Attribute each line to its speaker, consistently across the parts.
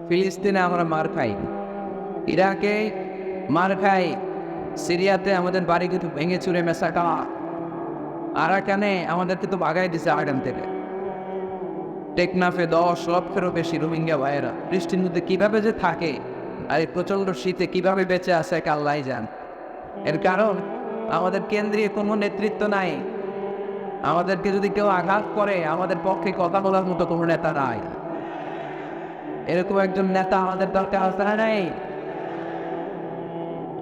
Speaker 1: ফিলিস্তিনে আমরা মার খাই, ইরাকে মার খাই, সিরিয়াতে আমাদের বাড়ি কিন্তু ভেঙে চুরে মেশা খাওয়া, আরাকানে আমাদেরকে তো ভাগাই দিছে আরাকান থেকে। টেকনাফে 10 লক্ষেরও বেশি রোহিঙ্গা ভাইয়েরা বৃষ্টির মধ্যে কিভাবে যে থাকে, আর এই প্রচণ্ড শীতে কিভাবে বেঁচে আছে এক আল্লাহই জান। এর কারণ আমাদের কেন্দ্রীয় কোনো নেতৃত্ব নাই। আমাদেরকে যদি কেউ আঘাত করে আমাদের পক্ষে কথা বলার মতো কোনো নেতা নাই। এরকম একজন নেতা আমাদের দরকার আছে না নাই?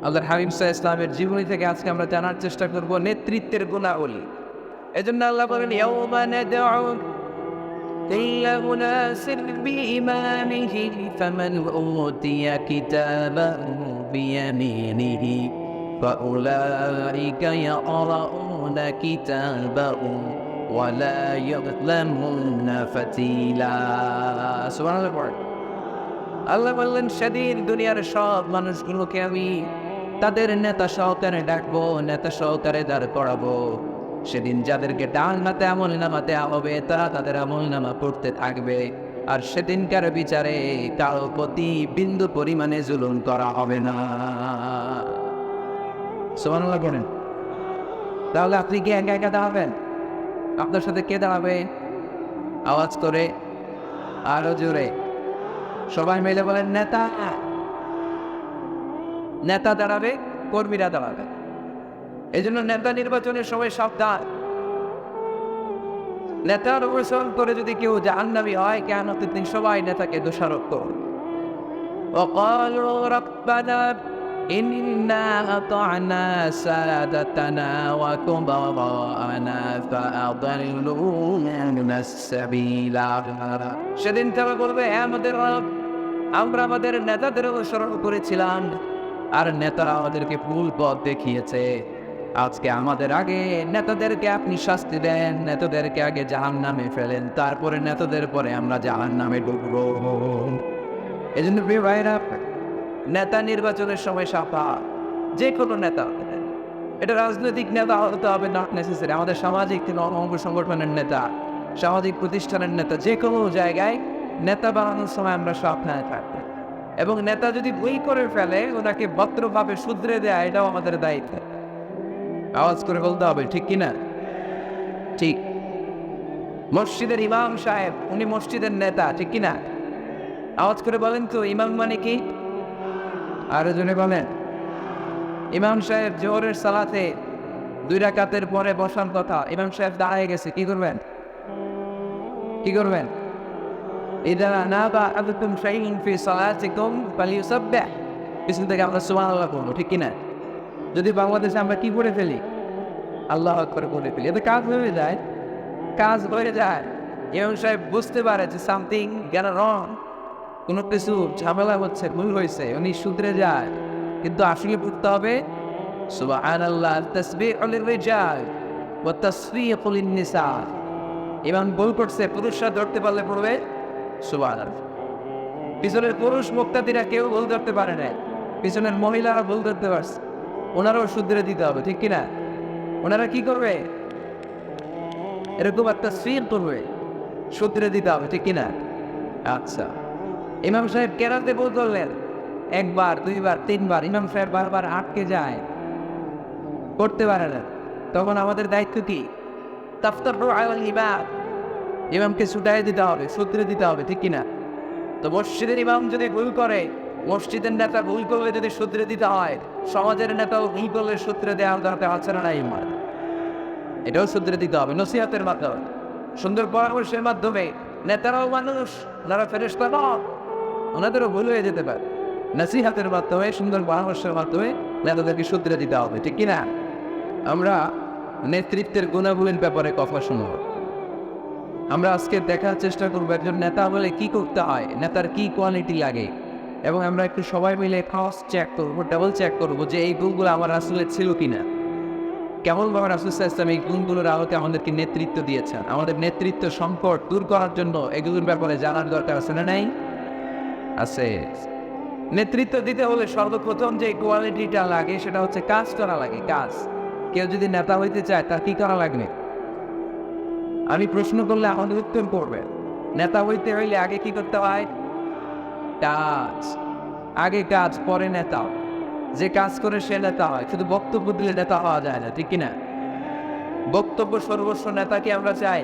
Speaker 1: আল্লাহর হাবিব সাল্লাল্লাহু আলাইহি ইসলামের জীবনী থেকে আজকে আমরা জানার চেষ্টা করব নেতৃত্বের গুণাবলী। এজন্য আল্লাহ বলেন ইয়াউমা নাদউ কুল্লা মুনাসির বিইমানিহি ফামান উতিয়া কিতাবাহু বিয়ামিনিহি ফাউলাইকা ইয়াকরাউনা কিতাবাহুম ওয়া লা ইযলামুনা ফাতিলা। সুবহানাল্লাহ। আল্লাহ বললেন সেদিন দুনিয়ার সব মানুষগুলোকে আমি তাদের নেতা সহকারে ডাকবো, নেতা সহকারে দাঁড় করাবো। সেদিন যাদেরকে ডান হাতে আমল নামা দেওয়া হবে তারা তাদের আমল নামা পড়তে থাকবে, আর সেদিনকার বিচারে কারো প্রতি বিন্দু পরিমাণে জুলুম করা হবে না। সুবহানাল্লাহ বলেন। তাহলে আপনি কি একা একা দাঁড়াবেন? আপনার সাথে কে দাঁড়াবে? আওয়াজ করে আরো জোরে সবাই মিলে বলেন নেতা। নেতা দাঁড়াবে, কর্মীরা দাঁড়াবে। এই জন্য নেতা নির্বাচনের সময় সাবধান। নেতার অনুসরণ করে যদি কেউ জাহান্নামী হয়, কিয়ামতের দিন সবাই নেতাকে দোষারোপ করবে। وقالوا ربنا إنا أطعنا سادتنا وكبراءنا فأضلونا السبيل। সেদিন তারা বলবে হে আমাদের রব, আমরা আমাদের নেতাদের অনুসরণ করেছিলাম আর নেতারা আমাদেরকে ভুল পথ দেখিয়েছে। আজকে আমাদের আগে নেতাদেরকে আপনি শাস্তি দেন, নেতাদেরকে আগে জাহান্নামে ফেলেন, তারপরে নেতাদের পরে আমরা জাহান্নামে ঢুকবো। এই জন্য প্রিয় ভাইরা, নেতা নির্বাচনের সময় সাবধান। যে কোনো নেতা হতে পারে, এটা রাজনৈতিক নেতা হতে হবে নট নেসেসারি, আমাদের সামাজিক অঙ্গ সংগঠনের নেতা, সামাজিক প্রতিষ্ঠানের নেতা, যে কোনো জায়গায় নেতা বানানোর সময় আমরা সাবধানে থাকবো। এবং নেতা যদি ভুল করে ফেলে ওনাকে ভদ্রভাবে শুধরে দেয়া, এটাও আমাদের দায়িত্ব। আওয়াজ করে বলতে হবে, ঠিক কিনা? ঠিক। মসজিদের ইমাম সাহেব উনি মসজিদের নেতা, ঠিক কিনা? আওয়াজ করে বলেন তো, ইমাম মানে কি? আরো জনে বলেন। ইমাম সাহেব জোহরের সালাতে 2 রাকাতের পরে বসার কথা, ইমাম সাহেব দাঁড়ায় গেছে, কি করবেন? কি করবেন? ইদা নাবা আহাদুকুম শাইউন ফি সালাতিকুম ফালিয়ুসাব্বিহ। পিছন থেকে আমরা সুবহানাল্লাহ বলবো, ঠিক কিনা? যদি বাংলাদেশে আমরা কি করে ফেলি? আল্লাহু আকবার বলে ফেলি, এতে কাজ হয়ে যায়। কাজ হয়ে যায়। ইমাম সাহেব বুঝতে পারে যে সামথিং গেল রং, কোনো কিছু ঝামেলা হচ্ছে, ভুল হয়েছে, উনি শুধরে যায়। কিন্তু আসলে বুঝতে হবে সুবহানাল্লাহ, তাসবিহু লির-রিজাল ওয়া তাসফিহু লিন-নিসা। ইমাম ভুল করছে, পুরুষরা ধরতে পারলে পড়বে সুবহানাল্লাহ। পিছনের পুরুষ মুক্তাদিরা কেউ ভুল ধরতে পারে না, পিছনের মহিলারা ভুল ধরতে পারছে, ওনারাও শুধরে দিতে হবে, ঠিক কিনা? ওনারা কি করবে? এরকম একটা তাসফিহ করবে, শুধরে দিতে হবে, ঠিক কিনা? আচ্ছা, ইমাম সাহেব কেরাতে ভুল করলেন, 1 বার 2 বার 3 বার, ইমাম সাহেব বারবার আটকে যায়, করতে পারে না। তখন আমাদের দায়িত্ব কি? তাফতারু আলাল ইমাম, ইমামকে ছুটাই দিতে হবে, শুধরে দিতে হবে, ঠিক কিনা? তো মসজিদের ইমাম যদি ভুল করে, মসজিদের নেতা ভুল করলে যদি শুধরে দিতে হয়, সমাজের নেতাও ভুল করলে শুধরে দেওয়ার দরকার আছে না নাই? এটাও শুধরে দিতে হবে নসিহতের মাধ্যমে, সুন্দর পরামর্শের মাধ্যমে। নেতারাও মানুষ, ওনারা ফেরেশতা নয়, ওনাদেরও ভুল হয়ে যেতে পারে। নসিহতের মাধ্যমে, সুন্দর পরামর্শের মাধ্যমে নেতাদেরকে শুধরে দিতে হবে, ঠিক কিনা? আমরা নেতৃত্বের গুণাবলীর ব্যাপারে কথা শুনব। আমরা আজকে দেখার চেষ্টা করবো একজন নেতা বলে কি করতে হয়, নেতার কি কোয়ালিটি লাগে, এবং আমরা একটু সবাই মিলে ক্রস চেক করবো, ডাবল চেক করবো যে এই গুণগুলো আমার আসলে ছিল কিনা। কেমনভাবে রাসূল সাল্লাল্লাহু আলাইহি ওয়াসাল্লাম এই গুণগুলোর আলোকে আমাদেরকে নেতৃত্ব দিয়েছেন। আমাদের নেতৃত্ব সংকট দূর করার জন্য এগুলোর ব্যাপারে জানার দরকার আছে না নাই? আছে। নেতৃত্ব দিতে হলে সর্বপ্রথম যে কোয়ালিটিটা লাগে সেটা হচ্ছে কাজ করা লাগে। কাজ। কেউ যদি নেতা হইতে চায় তার কি করা লাগবে? আমি প্রশ্ন করলে আমাদের উত্তর করবে। নেতা হইতে হইলে আগে কি করতে হয়? কাজ। আগে কাজ পরে নেতা। যে কাজ করে সে নেতা হয়, শুধু বক্তব্য দিলে নেতা হওয়া যায় না, ঠিক কিনা? বক্তব্য সর্বস্ব নেতাকে আমরা চাই।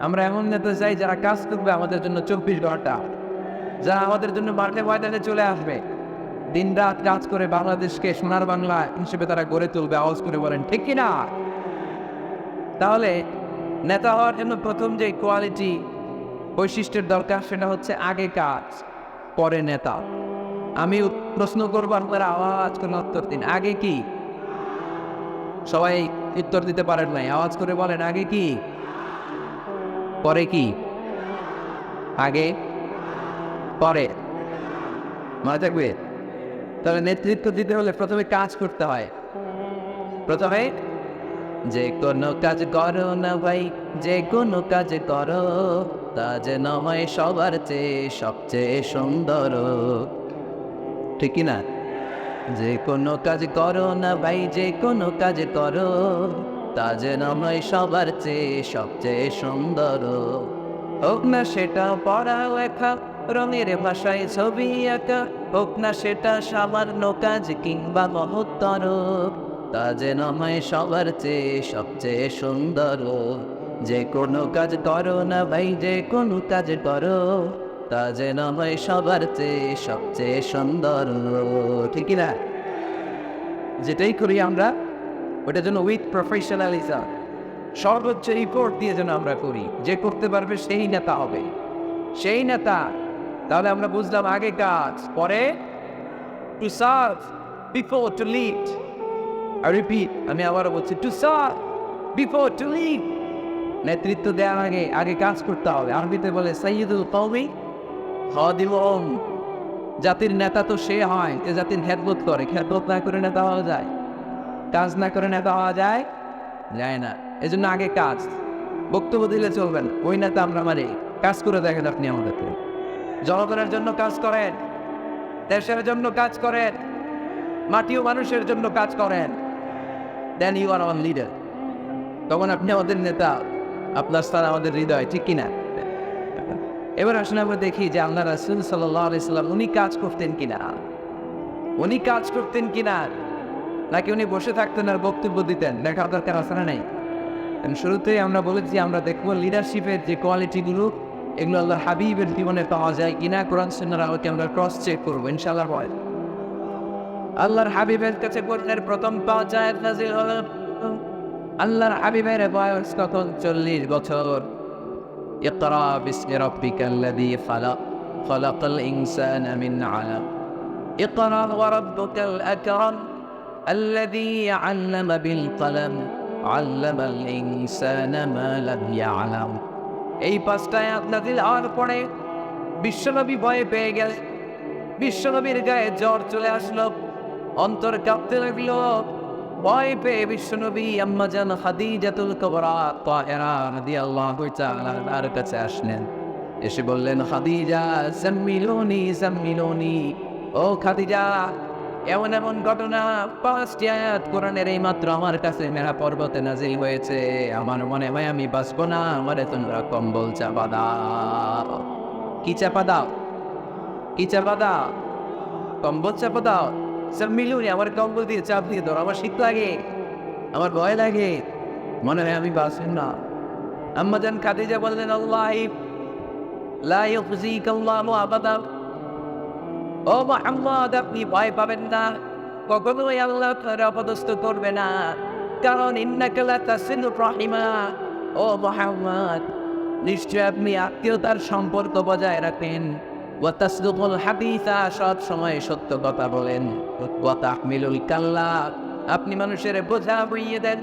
Speaker 1: আমরা এমন নেতা চাই যারা কাজ করবে আমাদের জন্য 24 ঘন্টা, যারা আমাদের জন্য মাঠে ময়দানে চলে আসবে, দিন রাত কাজ করে বাংলাদেশকে সোনার বাংলা হিসেবে তারা গড়ে তুলবে। আওয়াজ করে বলেন ঠিক কিনা? তাহলে নেতা হওয়ার জন্য প্রথম যে কোয়ালিটি বৈশিষ্ট্যের দরকার সেটা হচ্ছে আগে কাজ পরে নেতা। আমি প্রশ্ন করবো, আপনারা আওয়াজ করে উত্তর দিন। আগে কি? সবাই উত্তর দিতে পারেন নাই, আওয়াজ করে বলেন আগে কি পরে কি? আগে পরে, মনে থাকবে? তবে নেতৃত্ব দিতে হলে প্রথমে কাজ করতে হয়। প্রথমে যে কোনো কাজ করো না ভাই, যে কোনো কাজ করো, তা যেন হয় সবার চেয়ে সবচেয়ে সুন্দর, ঠিক না? যে কোনো কাজ করো না ভাই, যে কোনো কাজ করো, তা যেন হয় সবার চেয়ে সবচেয়ে সুন্দর। হোক না সেটা পড়া লেখা, রঙের ভাষায় ছবি আঁকা, হোক না সেটা সামান্য কাজ কিংবা মহত্তর, তা যেন হয় সবার চেয়ে সবচেয়ে সুন্দর। যে কোনো কাজ করো না ভাই, যে কোনো কাজ করো, তা যেন হয় সবার চেয়ে সবচেয়ে সুন্দর, ঠিক না? যেটাই করি আমরা ওটার জন্য উইথ প্রফেশনালিজম, সর্বোচ্চ রিপোর্ট দিয়ে যেন আমরা করি। যে করতে পারবে সেই নেতা হবে, সেই নেতা। তাহলে আমরা বুঝলাম আগে কাজ পরে to serve before to lead. I repeat, আমি আবারও বলছি, to serve before to lead. নেতৃত্ব দেওয়ার আগে আগে কাজ করতে হবে। আরবিতে বলে সাইয়্যিদুল কওমি খাদিমুহুম। জাতির নেতা তো সে হয় যে জাতির খেদমত করে। খেদমত না করে নেতা হওয়া যায়? কাজ না করে নেতা হওয়া যায় যায় না। এজন্য আগে কাজ। বক্তব্য দিলে চলবেন, ওই নেতা আমরা মারি। কাজ করে দেখেন আপনি আমাদেরকে। জনগণের জন্য কাজ করেন, দেশের জন্য কাজ করেন, মাটি ও মানুষের জন্য কাজ করেন, then you are our leader. তখন আপনি আমাদের নেতা, আপনার স্থান আমাদের হৃদয়, ঠিক কিনা? এবার আসলে আমরা দেখি যে আল্লাহ রাসূল সাল্লাল্লাহু আলাইহি সাল্লাম উনি কাজ করতেন কিনা, উনি কাজ করতেন কিনা, নাকি উনি বসে থাকতেন আর বক্তব্য দিতেন? দেখার দরকার আছে না? নাই? শুরুতেই আমরা বলেছি আমরা দেখবো লিডারশিপের যে কোয়ালিটিগুলো, এগুলো আল্লাহর হাবিবের জীবনে পাওয়া যায় কিনা। কোরআন সুন্নাহর আলোকে আমরা ক্রস চেক করবো ইনশাআল্লাহ। হয় আল্লাহর হাবিবের কাছে কোরআনের প্রথম 5 আয়াত নাযিল হলো। আল্লাহর হাবিবের বয়স তখন 40 বছর। ইকরা বিসমি রাব্বিকাল্লাযী খালাক, খালাকাল ইনসানা মিন আলাক, ইকরা ওয়া রাব্বুকাল আকরাম, আল্লাযী আল্লামা বিল কলম, আল্লামাল ইনসানা মা লাম ইয়ালাম। এই 5টা আয়াত নাযিল হওয়ার পরে বিশ্বনবী ভয় পেয়ে গেলেন। বিশ্বনবীর গায়ে জ্বর চলে আসলো, অন্তর কাঁপতে লাগলো। ভয় পেয়ে বিশ্বনবী আম্মা জান খাদিজাতুল কুবরা তাহেরা রাদিয়াল্লাহু তাআলা তার কাছে আসলেন। এসে বললেন, খাদিজা জাম্মিলুনি জাম্মিলুনি, ও খাদিজা, এমন এমন ঘটনা 5টি আয়াত কোরআনের এই মাত্র আমার কাছে মেরা পর্বতে নাজিল হয়েছে। আমার মনে হয় আমি বাঁচবো না, আমারে তোমরা কম্বল চাপা দাও। কি চাপা দাও? কি চাপা দাও? কম্বল চাপা দাও। জাম্মিলুনি, আমার কম্বল দিয়ে চাপ দিয়ে ধরো, আমার শীত লাগে, আমার ভয় লাগে, মনে হয় আমি বাঁচব না। আম্মা জান খাদিজা বললেন, আল্লাহি লা ইউখজিকাল্লাহু আবাদা, ও মুহাম্মদ আপনি ভয় পাবেন না, কখনোই আল্লাহ আপনার অপদস্থ করবে না। কারণ ইন্নাকা লাতাসিলুর রাহিমা, ও মুহাম্মদ নিশ্চয় আপনি আত্মীয়তার সম্পর্ক বজায় রাখেন। ওয়া তাসদুকুল হাদিসা, সব সময় সত্য কথা বলেন। ওয়া তাহমিলুল কাল্লা, আপনি মানুষের বোঝা বইয়ে দেন।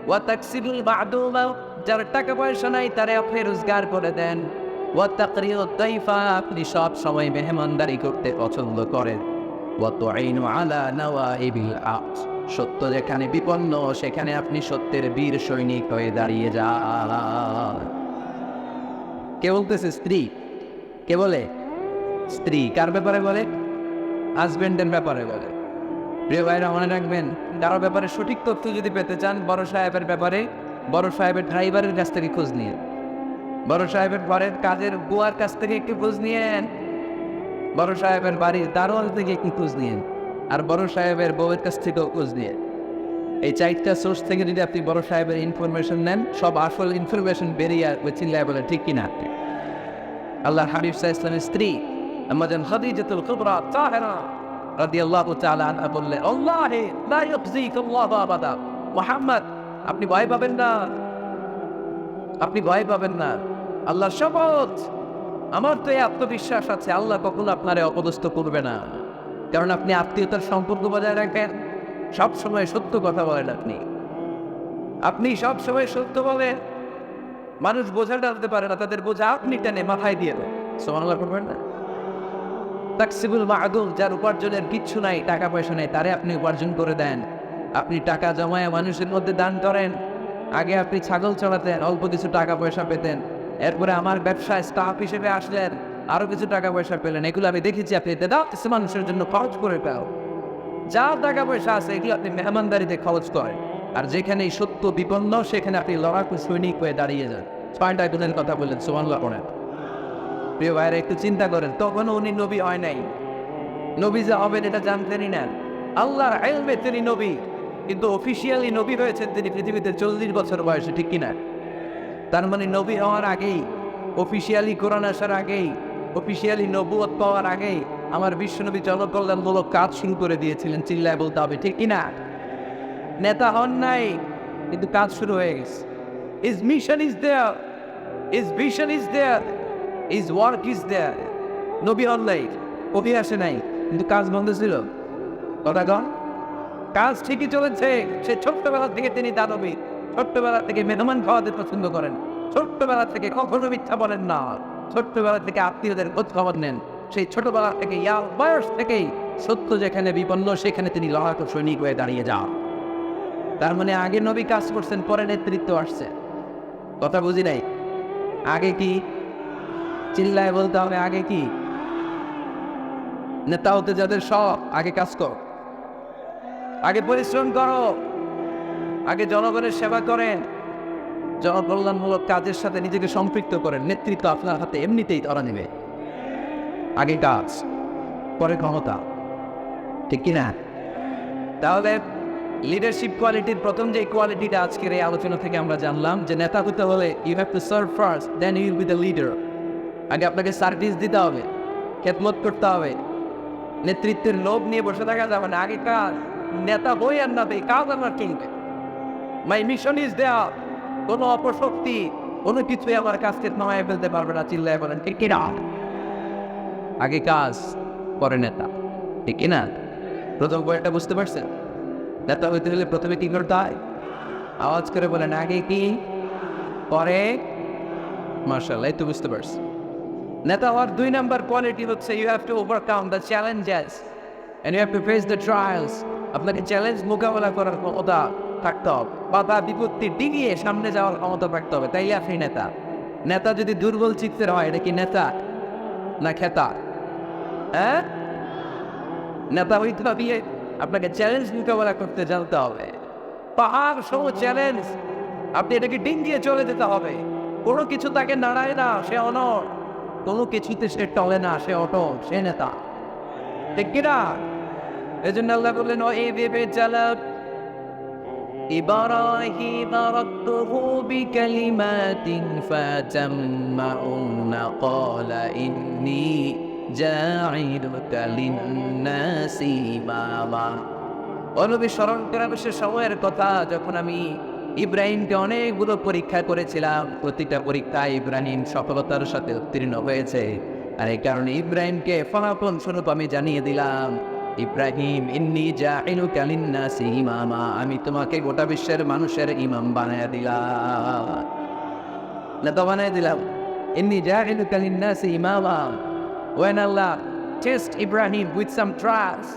Speaker 1: ওয়া তাকসিবুল মা'দুমা, যার টাকা পয়সা নাই তারে আপনি রোজগার করে দেন। ওয়া তাকরিউদ দাইফা, আপনি সব সময় মেহমানদারি করতে পছন্দ করেন। ওয়া তুঈনু আলা নাওয়াইবিল হক, সত্য যেখানে বিপন্ন সেখানে আপনি সত্যের বীর সৈনিক হয়ে দাঁড়িয়ে যান। কে বলতেছে? স্ত্রী। কে বলে? স্ত্রী। কার ব্যাপারে বলে? হাজবেন্ডের ব্যাপারে বলে। প্রিয় ভাইরা মনে রাখবেন, কারো ব্যাপারে সঠিক তথ্য যদি পেতে চান, বড় সাহেবের ব্যাপারে বড় সাহেবের ড্রাইভারের কাছ থেকে খোঁজ নিন। বড় সাহেবের ঘরের কাজের বুয়ার কাছ থেকে একটু খোঁজ নিয়েন। বড় সাহেবের বাড়ির দারোয়ান থেকে একটু খোঁজ নিয়েন, আর বড় সাহেবের বউয়ের কাছ থেকেও খোঁজ নিয়ে, এই 4টা সোর্স থেকে যদি আপনি বড় সাহেবের ইনফরমেশন নেন, সব আসল ইনফরমেশন বেরিয়ে আসবে। চিল্লায় বলে ঠিক কিনা? আল্লাহর হাবিব সাল্লাল্লাহু আলাইহি ওয়াসাল্লামের স্ত্রী আম্মাজান খাদিজাতুল কুবরা তাহেরা রাদিয়াল্লাহু তাআলা আনহা বললেন, আল্লাহি লা ইউখজিকাল্লাহু আবাদা। মুহাম্মদ, আপনি ভয় পাবেন না, আপনি ভয় পাবেন না। আল্লাহর শপথ, আমার তো এই আত্মবিশ্বাস আছে, আল্লাহ কখনো আপনারে অপদস্থ করবে না। কারণ আপনি আত্মীয়তার সম্পর্ক বজায় রাখেন, সবসময় সত্য কথা বলেন। আপনি সবসময় সত্য বলেন। মানুষ বোঝা টানতে পারে না, তাদের বোঝা আপনি টেনে মাথায় দিয়ে দেন। সুবহানাল্লাহ করবেন না? তাকসিবুল মা'দুল, যার উপার্জনের কিচ্ছু নাই, টাকা পয়সা নেই, তারে আপনি উপার্জন করে দেন। আপনি টাকা জমায় মানুষের মধ্যে দান করেন। আগে আপনি ছাগল চড়াতেন, অল্প কিছু টাকা পয়সা পেতেন। এরপরে আমার ব্যবসায় স্টাফ হিসেবে আসলেন, আরো কিছু টাকা পয়সা পেলেন। এগুলো আমি দেখেছি আপনি মানুষের জন্য খরচ করে পাও। যা টাকা পয়সা আছে এগুলো আপনি মেহমানদারিতে খরচ করেন। আর যেখানে সত্য বিপন্ন, সেখানে আপনি লড়াকু সৈনিক হয়ে দাঁড়িয়ে যান। 6টা গুণের কথা বললেন, সুবহানাল্লাহ পড়েন। প্রিয় ভাইরা, একটু চিন্তা করেন, তখনও উনি নবী হয় নাই। নবী যে হবেন এটা জানতেনই না। আল্লাহর ইলমে তিনি নবী, কিন্তু অফিসিয়ালি নবী হয়েছেন তিনি পৃথিবীতে 40 বছর বয়সে, ঠিক কিনা? তার মানে নবী হওয়ার আগেই, অফিসিয়ালি কোরআন আসার আগেই, অফিসিয়ালি নবুয়ত পাওয়ার আগেই আমার বিশ্বনবী জনকল্যাণমূলক কাজ শুরু করে দিয়েছিলেন। চিল্লায় বলতে হবে ঠিক কিনা? নেতা হন নাই, কিন্তু কাজ শুরু হয়ে গেছে। His mission is there, his vision is there, his work is there. নবী হন নাই, কবি আসে নাই, কিন্তু কাজ বন্ধ ছিল। কথা কন, কাজ ঠিকই চলেছে। সে ছোট্টবেলা থেকে তিনি দানবী, ছোট্টবেলা থেকে মেহমান খাওয়াতে পছন্দ করেন, ছোট্টবেলা থেকে কখনো মিথ্যা বলেন না, ছোট্টবেলা থেকে আত্মীয়দের খোঁজ খবর নেন। সেই ছোটবেলা থেকে, ইয়ার বয়স থেকেই সত্য যেখানে বিপন্ন, সেখানে তিনি লড়াকু সৈনিক হয়ে দাঁড়িয়ে যান। তার মানে আগে নবী কাজ করছেন, পরে নেতৃত্ব আসছে। কথা বুঝি নাই? আগে কি? চিল্লায় বলতে হবে, আগে কি? নেতা হতে যাদের সব, আগে কাজ কর, আগে পরিশ্রম করো, আগে জনগণের সেবা করেন, জনকল্যাণমূলক কাজের সাথে নিজেকে সম্পৃক্ত করেন। নেতৃত্ব আপনার হাতে এমনিতেই ধরা নেবে। আগে কাজ, পরে ক্ষমতা, ঠিক কিনা? তাহলে লিডারশিপ কোয়ালিটির প্রথম যে কোয়ালিটিটা আজকের এই আলোচনা থেকে আমরা জানলাম, যে নেতা হতে হলে you have to serve first, then you will be the leader. আগে আপনাকে সার্ভিস দিতে হবে, খেদমত করতে হবে। নেতৃত্বের লোভ নিয়ে বসে থাকা যাবে না। আগে কাজ, নেতা বই আর না দেয়, কাজ আমার কিনবে। মাই মিশন ইজ দেয়ার। কোনো অপশক্তি, কোনো কিছুই আমার কাজকে নামায় ফেলতে পারবে না। চিল্লায় বলেন ঠিক কিনা? আগে কাজ, পরে নেতা, ঠিক কিনা? প্রথম পয়েন্টটা বুঝতে পারছেন? নেতা হইতে হলে প্রথমে কি করতে হয়? আওয়াজ করে বলেন, আগে কি, পরে। মাশাআল্লাহ, এই তো বুঝতে পারছি। নেতা হওয়ার 2 নাম্বার কোয়ালিটি হচ্ছে you have to overcome the challenges and you have to face the trials. আপনাকে চ্যালেঞ্জ মোকাবেলা করার ক্ষমতা থাকতে হবে, বাধা বিপত্তি ডিঙিয়ে সামনে যাওয়ার ক্ষমতা থাকতে হবে, তাইলে আপনি নেতা। নেতা যদি দুর্বল চিত্তের হয়, এটা কি নেতা না খেতা? হ্যাঁ, নেতা হইতে হবে আপনাকে চ্যালেঞ্জ মোকাবেলা করতে জানতে হবে। পাহাড় সম চ্যালেঞ্জ, আপনি এটাকে ডিঙ্গিয়ে চলে যেতে হবে। কোনো কিছু তাকে নাড়ায় না, সে অনড়। কোনো কিছুতে সে টলে না, সে অটল, সে নেতা, ঠিক কিনা? এই জন্য আল্লাহ বললেন, ও এই ভেবে চালাক ইব্রাহিম রাব্বুহু বিকালিমাতিন ফাতাম্মাউনা ক্বালা ইন্নী জাঈলুকা লিন্নাসি ইমামা। নবী স্মরণ করা সে সময়ের কথা, যখন আমি ইব্রাহিমকে অনেকগুলো পরীক্ষা করেছিলাম। প্রতিটা পরীক্ষায় ইব্রাহিম সফলতার সাথে উত্তীর্ণ হয়েছে। আর এই কারণে ইব্রাহিমকে ফলাফল স্বরূপ আমি জানিয়ে দিলাম, ইব্রাহিম ইন্নী জাঈলুকা লিন্নাসি ইমামা, আমি তোমাকে গোটা বিশ্বের মানুষের ইমাম বানায় দিলাম, নেতা বানায় দিলাম। ইন্নী জাঈলুকা লিন্নাসি ইমামা। When Allah tested Ibrahim with some trials,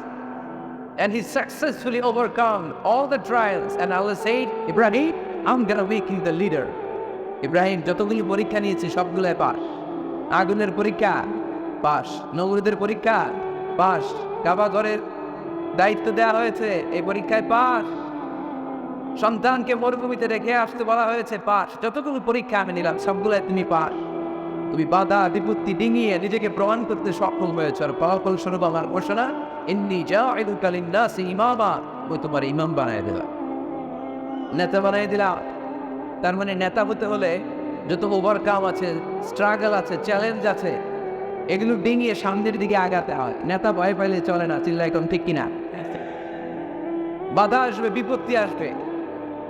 Speaker 1: and he successfully overcome all the trials, and Allah said, Ibrahim, I'm gonna make you the leader. Ibrahim যতগুলি পরীক্ষা নিয়েছে সবগুলোই পাস। আগুনের পরীক্ষা পাস, নমরুদের পরীক্ষা পাস, কাবা ঘরের দায়িত্ব দেওয়া হয়েছে, এই পরীক্ষায় পাস। সন্তানকে মরুভূমিতে রেখে আসতে বলা হয়েছে, পাস। যতগুলো পরীক্ষা আমি নিলাম সবগুলোই তুমি পাস। তুমি বাধা বিপত্তি ডিঙিয়ে নিজেকে প্রমাণ করতে সক্ষম হয়েছ। আর ফলাফল স্বরূপ আমার ঘোষণা, ইন্নী জাইলুকা লিন্নাসি ইমামা, ওই তোমার ইমাম বানায় দিলাম, নেতা বানাই দিলাম। তার মানে নেতা হতে হলে যত ওভারকাম আছে, স্ট্রাগল আছে, চ্যালেঞ্জ আছে, এগুলো ডিঙিয়ে সামনের দিকে আগাতে হয়। নেতা ভয় পাইলে চলে না, চিল্লাই কম ঠিক কিনা? বাধা আসবে, বিপত্তি আসবে,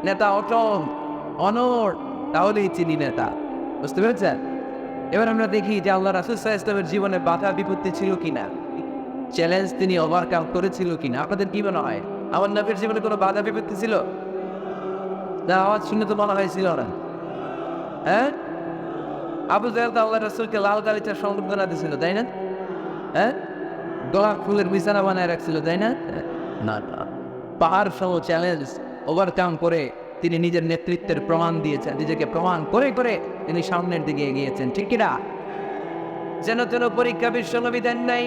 Speaker 1: নেতা অটল অনড়, তাহলেই চিনি নেতা। বুঝতে পেরেছেন? এবার আমরা দেখি যে আল্লাহ রাসূল সাল্লাল্লাহু আলাইহি ওয়াসাল্লামের জীবনে বাধা বিপত্তি ছিল কিনা, চ্যালেঞ্জ তিনি ওভারকাম করেছিল কিনা। আপনাদের কি মনে হয়, আমার নবীর জীবনে কোনো বাধা বিপত্তি ছিল? না, আওয়াজ শুনে তো মনে হয়েছিল না। হ্যাঁ, আবু জাহেল আল্লাহ রাসূলকে লাল গালিচার সংবর্ধনা দিয়েছিল, তাই না? হ্যাঁ, গোলাপ ফুলের বিছানা বানায় রাখছিল, তাই না? না না, পাহাড় সহ চ্যালেঞ্জ ওভারকাম করে তিনি নিজের নেতৃত্বের প্রমাণ দিয়েছেন, নিজেকে প্রমাণ করে করে তিনি সামনের দিকে এগিয়েছেন, ঠিক কিনা? যেন তেন পরীক্ষা বিশ্বনবী দেন নাই,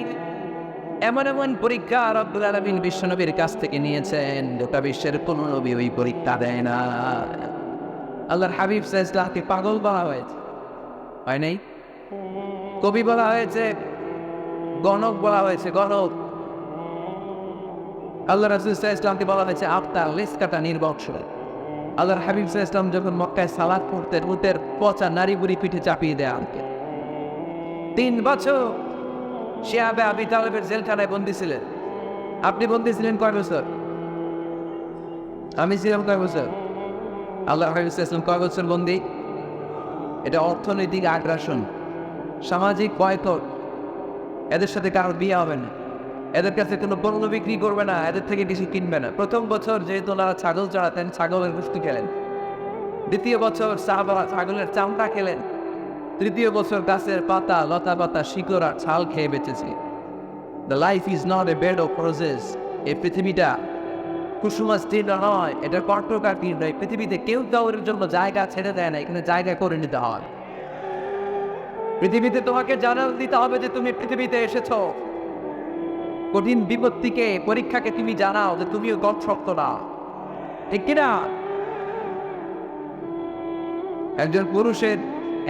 Speaker 1: এমন এমন পরীক্ষা রব্বুল আলামিন বিশ্বনবীর কাছ থেকে নিয়েছেন, গোটা বিশ্বের কোন নবী ওই পরীক্ষা দেয় না। আল্লাহর হাবিব সাল্লাল্লাহু আলাইহি ওয়াসাল্লামকে পাগল বলা হয়েছে, হয় নাই? কবি বলা হয়েছে, গণক বলা হয়েছে, গণক। আল্লাহ রাসূল সাল্লাল্লাহু আলাইহি ওয়াসাল্লামকে বলা হয়েছে আফতার, লেস কাটা, নির্বংশ। আল্লাহর হাবিব সাল্লাল্লাহু আলাইহি ওয়াসাল্লাম যখন মক্কায় সালাত পড়তেন, উটের পচা নারী বুড়ি পিঠে চাপিয়ে দেয়া হতো। 3 বছর শিয়াবে আবি তালেবের জেলখানায় বন্দী ছিলেন। আপনি বন্দী ছিলেন কয় বছর? আমি ছিলাম কয় বছর? আল্লাহর হাবিব সাল্লাল্লাহু আলাইহি ওয়াসাল্লাম কয় বছর বন্দী? এটা অর্থনৈতিক আগ্রাসন, সামাজিক বয়কট। এদের সাথে কারোর বিয়ে হবে না, এদের কাছে কোনো পণ্য বিক্রি করবে না, এদের থেকে কিছু কিনবে না। প্রথম বছর যেহেতু ওনারা ছাগল চড়াতেন, ছাগলের গোশত খেলেন। দ্বিতীয় বছর সাহাবারা ছাগলের চামড়া খেলেন। তৃতীয় বছর গাছের পাতা, লতা পাতা, শিকড় আর ছাল খেয়ে বেঁচেছে। The life is not a bed of roses. এই পৃথিবীটা কুসুমাস্তীর্ণ নয়, এটা কর্কটাকীর্ণ। এই পৃথিবীতে কেউ কাউরের জন্য জায়গা ছেড়ে দেয় না, এখানে জায়গা করে নিতে হয়। পৃথিবীতে তোমাকে জানান দিতে হবে যে তুমি পৃথিবীতে এসেছো। কঠিন বিপত্তিকে, পরীক্ষাকে তুমি জানাও যে তুমিও কম শক্ত না, ঠিক কিনা? একজন পুরুষের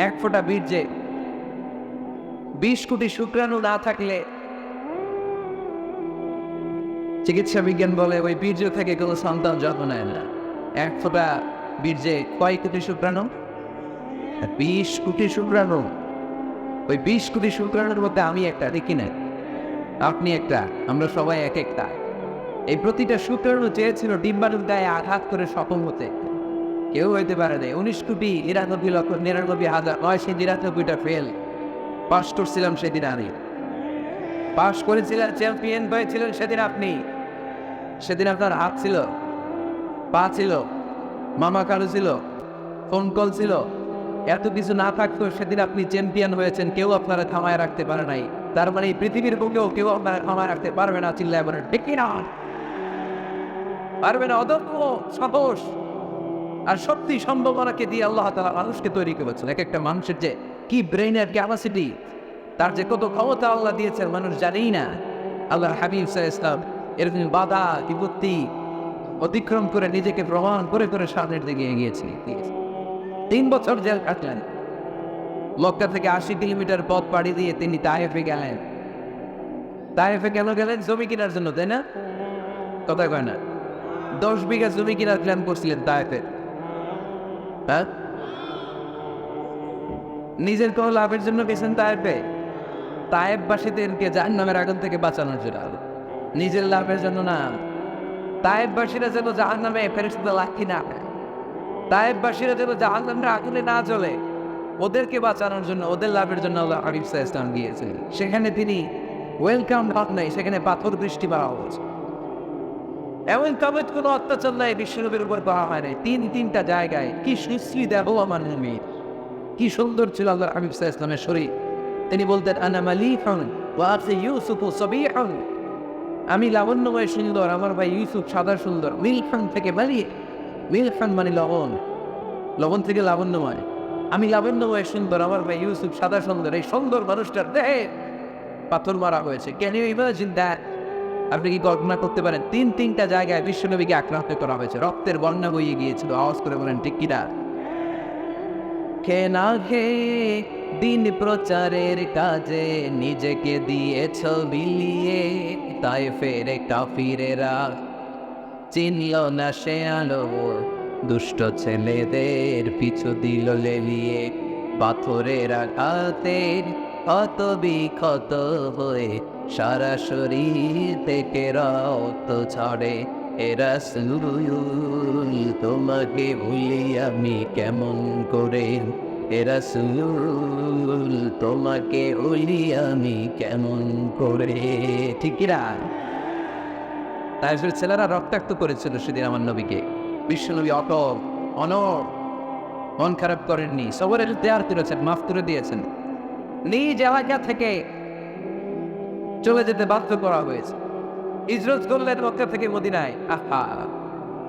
Speaker 1: 1 ফোঁটা বীর্যে 20 কোটি শুক্রাণু না থাকলে চিকিৎসা বিজ্ঞান বলে ওই বীর্য থেকে কোনো সন্তান জন্ম নেয় না। 1 ফোঁটা বীর্যে কয় কোটি শুক্রাণু? 20 কোটি শুক্রাণু। ওই 20 কোটি শুক্রাণুর মধ্যে আমি একটা, ঠিক কিনা? আপনি একটা, আমরা সবাই এক একটা। এই প্রতিটা শুক্রাণু চেয়েছিল ডিম্বাণুর গায়ে আঘাত করে সফল হতে, কেউ হইতে পারে না। 19,99,999টা ফেল, পাস করছিলাম সেদিন আমি। পাস করেছিলেন, চ্যাম্পিয়ন হয়েছিলেন সেদিন আপনি। সেদিন আপনার হাত ছিল, পা ছিল, মামা কারো ছিল, ফোন কল ছিল। এত কিছু না থাকতো সেদিন আপনি চ্যাম্পিয়ন হয়েছেন, কেউ আপনারা থামায় রাখতে পারে নাই। তার মানে এই পৃথিবীর বুকেও কেউ আপনারা থামায় রাখতে পারবে না। চিল্লায় বলেন ঠিক না? পারবে না। অদম্য সাহস আর শক্তি সম্ভাবনাকে দিয়ে আল্লাহ তাআলা মানুষকে তৈরি করেছেন। এক একটা মানুষের যে কি ব্রেইনের ক্যাপাসিটি, তার যে কত ক্ষমতা আল্লাহ দিয়েছেন মানুষ জানেই না। আল্লাহর হাবিব সাল্লাল্লাহু আলাইহি ওয়াসাল্লাম এরকম বাধা বিপত্তি অতিক্রম করে নিজেকে প্রমাণ করে করে সামনের দিকে এগিয়েছেন। 3 বছর জেল কাটলেন। মক্কা থেকে 80 কিলোমিটার পথ পাড়ি দিয়ে তিনি তায়েফে গেলেন। তায়েফে কেন গেলেন? জমি কেনার জন্য, তাই না? কথা কয় না? 10 বিঘা জমি কেনার প্ল্যান করছিলেন তায়েফে। হ্যাঁ, নিজের কোনো লাভের জন্য গেছেন তায়েফে? তায়েফবাসীদেরকে জাহান্নামের আগুন থেকে বাঁচানোর জন্য, নিজের লাভের জন্য না। তায়েফবাসীরা যেন জাহান্নামে ফেরেশতা লাঠি না পায়, তায়েফবাসীরা যেন জাহান্নামের আগুনে না জ্বলে, ওদেরকে বাঁচানোর জন্য, ওদের লাভের জন্য আল্লাহ হাবিব সাল্লাল্লাহু আলাইহি ওয়াসাল্লাম গিয়েছেন। সেখানে তিনি ওয়েলকাম হন নাই, সেখানে পাথর বৃষ্টি করা হয়েছে। এমন কামের কোনো অত্যাচার নাই বিশ্বনবীর উপর করা হয় নাই। 3টা জায়গায় কি সুশ্রী দেহ আমার নবী, কি সুন্দর ছিল আল্লাহ হাবিব সাল্লাল্লাহু আলাইহি ওয়াসাল্লামের শরীর। তিনি বলতেন আনা মালিহুন ওয়া আখি ইউসুফু সাবিহুন, আমি লাবণ্যময় সুন্দর, আমার ভাই ইউসুফ সাদা সুন্দর। মিলখান থেকে মালি, মিলখান মানে লবণ, লবণ থেকে লাবণ্যময়। আমি লাবণ্যময় সুন্দর, আমার ভাই ইউসুফ সাদা সুন্দর। এই সুন্দর মানুষটার দেহে পাথর মারা হয়েছে। Can you imagine that? আপনি কি কল্পনা করতে পারেন? 3টা জায়গায় বিশ্বনবীকে আক্রান্ত করা হয়েছে, রক্তের বন্যা বইয়ে গিয়েছিল। আওয়াজ করে বলেন ঠিক কিনা? খেয়ে না খেয়ে দিন প্রচারের কাজে নিজেকে দিয়েছ বিলিয়ে, তাই ফেরে কাফিরেরা চিনল না সে আলো, দুষ্ট ছেলেদের পিছু দিল লেলিয়ে। পাথরের আঘাতের ক্ষত বিক্ষত হয়ে সারা শরীর থেকে রক্ত ছড়ে। এ রাসূল তোমাকে ভুলি আমি কেমন করে, এ রাসূল তোমাকে ভুলি আমি কেমন করে। ঠিক কি না? তাই ছেলেরা রক্তাক্ত করেছিল সেদিন আমার নবীকে। বিশ্বনবী অটল অনড়, মন খারাপ করেননি, সবরের দেয়ার তুলেছেন, মাফ করে দিয়েছেন। নিজ এলাকা থেকে চলে যেতে বাধ্য করা হয়েছে, হিজরত করলেন মক্কা থেকে মদিনায়। আহা,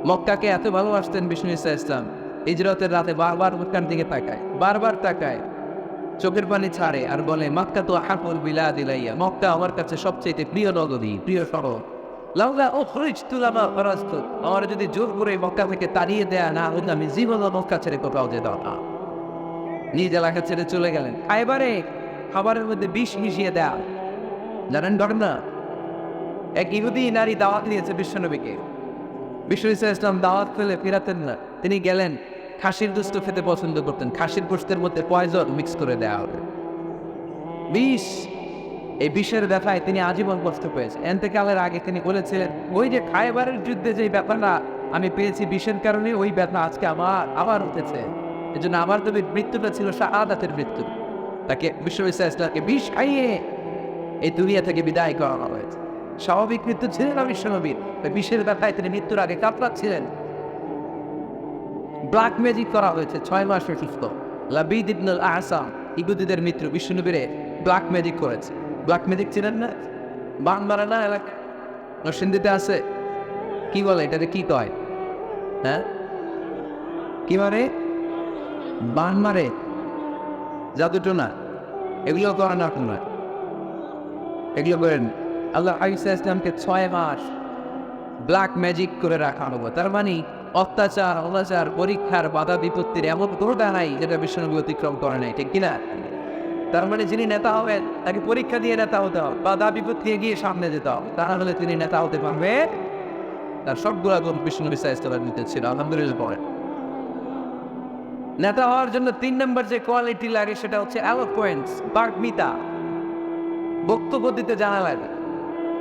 Speaker 1: মক্কাকে এত ভালোবাসতেন বিষ্ণু ইসা ইসলাম, হিজরতের রাতে বারবার মক্কার দিকে তাকায়, বারবার তাকায়, চোখের পানি ছাড়ে আর বলে, মক্কা তো আহাবুল বিলাদ ইলাইয়া, মক্কা আমার কাছে সবচেয়ে প্রিয় নগরী, প্রিয় শহর। লাউলা উখরিজতু লামা ফারাজতু, আমার যদি জোর করে মক্কা থেকে তাড়িয়ে দেয়া না হতো, আমি জীবনে মক্কা ছেড়ে কোথাও যেতাম না। নিজ এলাকা ছেড়ে চলে গেলেন। এবারে খাবারের মধ্যে বিষ মিশিয়ে দেয়া, জানেন ঘটনা? এক ইহুদি নারী দাওয়াত দিয়েছে বিশ্বনবীকে। বিষ্ণু ইসা ইসলাম দাওয়াত ফেলে ফিরাতেন না, তিনি গেলেন। খাসির গোশত খেতে পছন্দ করতেন, খাসির গোশতের মধ্যে পয়জন মিক্স করে দেওয়া হবে, বিষ। এই বিষের ব্যথায় তিনি আজীবন কষ্ট পেয়েছেন। এতেকালের আগে তিনি বলেছিলেন, ওই যে খায়বারের যুদ্ধে যে ব্যথাটা আমি পেয়েছি বিষের কারণে, ওই ব্যথা আজকে আমার আবার উঠেছে। এই জন্য আমার তবে মৃত্যুটা ছিল শাহাদাতের মৃত্যু। তাকে বিষ্ণু ইসা ইসলামকে বিষ খাইয়ে এই দুনিয়া থেকে বিদায় করা হয়েছে। স্বাভাবিক মৃত্যু ছিল না বিশ্বনবীর, বিষের ব্যথায় তিনি মৃত্যুর আগে কাতরাচ্ছিলেন। ব্ল্যাক ম্যাজিক করা হয়েছে 6 মাস অসুস্থ। লাবিদ ইবনুল আসাম ইহুদিদের মিত্র বিশ্বনবীরে ব্ল্যাক ম্যাজিক করেছে। ব্ল্যাক ম্যাজিক ছিলেন না? বান মারে না এলাকা নরসিংদীতে আছে, কি বলে এটাকে, কি কয়? হ্যাঁ, কি মারে? বান মারে, জাদুটোনা, এগুলো করেন আপনারা, এগুলো করেন। আল্লাহ ঈসা ইসলামকে 6 মাস ব্ল্যাক ম্যাজিক করে রাখা হলো। তার মানে অত্যাচার, অনাচার, পরীক্ষার, বাধা বিপত্তির এমন দৌড়া নাই যেটা বিশ্বনবী অতিক্রম করে নাই, ঠিক কিনা? তার মানে যিনি নেতা হবেন তাকে পরীক্ষা দিয়ে নেতা হতে হবে, বাধা বিপত্তি গিয়ে সামনে যেতে হবে, তা হলে তিনি নেতা হতে পারবে। তার সবগুলা গুণ বিশ্বনবী ইসলামের মধ্যে ছিল, আলহামদুলিল্লাহ। পড়েন, নেতা হওয়ার জন্য 3 নম্বর যে কোয়ালিটি লাগে সেটা হচ্ছে এলোকোয়েন্স, বাগ্মিতা। বক্তব্য দিতে জানা লাগে,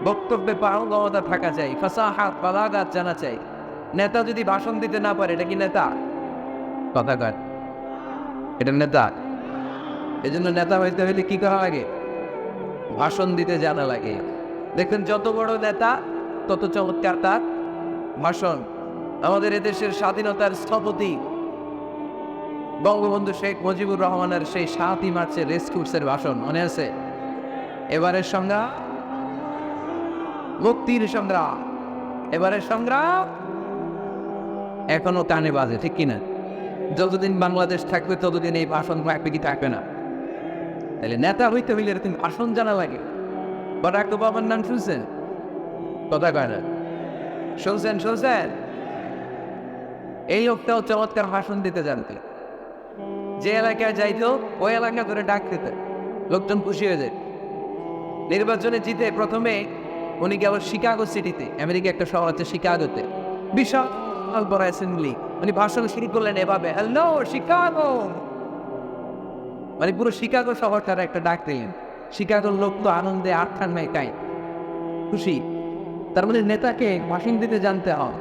Speaker 1: বক্তব্যে পারঙ্গমতা থাকা চাই, ফাসাহাত, বালাগাত জানা চাই। নেতা যদি ভাষণ দিতে না পারে, এটা কি নেতা? কথা কয়, এটা নেতা? এই জন্য নেতা হইতে হইলে কি করা লাগে? ভাষণ দিতে জানা লাগে। দেখবেন যত বড় নেতা তত চমৎকার তার ভাষণ। আমাদের এদেশের স্বাধীনতার স্থপতি বঙ্গবন্ধু শেখ মুজিবুর রহমানের সেই 7ই মার্চের রেসকোর্সের ভাষণ মনে আছে? এবারের সংগ্রাম মুক্তির সংগ্রাম, এবারের সংগ্রাম এখনো কানে বাজে, ঠিক কিনা? যতদিন বাংলাদেশ থাকবে ততদিন এই ভাষণ থাকবে কি থাকবে না? তাহলে নেতা হইতে হইলে এরকম ভাষণ জানা লাগে। বারাক ওবামার নাম শুনছেন? কথা কয় না, শুনছেন? শুনছেন? এই লোকটাও চমৎকার ভাষণ দিতে জানতেন। যে এলাকায় যাইতো ওই এলাকা ধরে ডাক খেতে লোকজন খুশি হয়ে যায়। নির্বাচনে জিতে প্রথমে উনি গেল শিকাগো সিটিতে, আমেরিকা একটা শহর আছে শিকাগোতে, বিশাল বড় অ্যাসেম্বলি। উনি ভাষণ শুরু করলেন এভাবে, হ্যালো শিকাগো, মানে পুরো শিকাগো শহরটার একটা ডাক দিলেন। শিকাগোর লোক তো আনন্দে আটখান মেকায় খুশি। তার মানে নেতাকে ভাষণ দিতে জানতে হয়।